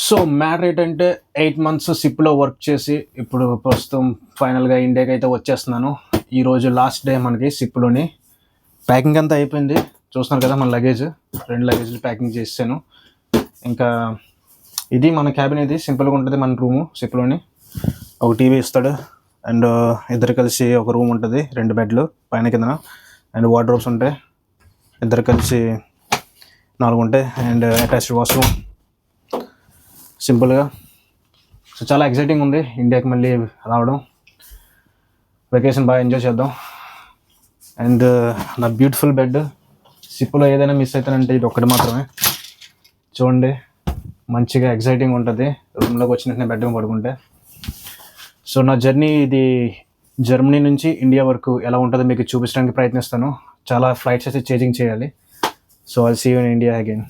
So matter ఏంటంటే 8 months సిప్లో work చేసి ఇప్పుడు ప్రస్తుతం ఫైనల్గా ఇండియాకి అయితే వచ్చేస్తున్నాను. ఈరోజు లాస్ట్ డే మనకి సిప్లోని. ప్యాకింగ్ అంతా అయిపోయింది, చూస్తున్నారు కదా మన లగేజ్. 2 లగేజ్లు ప్యాకింగ్ చేసాను. ఇంకా ఇది మన క్యాబిన్, ఇది సింపుల్గా ఉంటుంది మన రూము సిప్లోని. ఒక టీవీ ఇస్తాడు అండ్ ఇద్దరు కలిసి ఒక రూమ్ ఉంటుంది, 2 బెడ్లు పైన కిందన, అండ్ వార్డ్రోబ్స్ ఉంటాయి, ఇద్దరు కలిసి 4 ఉంటాయి, అండ్ అటాచ్డ్ వాష్రూమ్ సింపుల్గా. సో చాలా ఎక్సైటింగ్ ఉంది ఇండియాకి మళ్ళీ రావడం. వెకేషన్ బాగా ఎంజాయ్ చేద్దాం. అండ్ నా బ్యూటిఫుల్ బెడ్. సిప్లో ఏదైనా మిస్ అవుతానంటే ఇది ఒక్కటి మాత్రమే. చూడండి, మంచిగా ఎక్సైటింగ్ ఉంటుంది రూమ్లోకి వచ్చిన వెంటనే బెడ్ పడుకుంటే. సో నా జర్నీ ఇది జర్మనీ నుంచి ఇండియా వరకు ఎలా ఉంటుందో మీకు చూపించడానికి ప్రయత్నిస్తాను. చాలా ఫ్లైట్స్ అయితే చేంజింగ్ చేయాలి. So I'll see you in India again.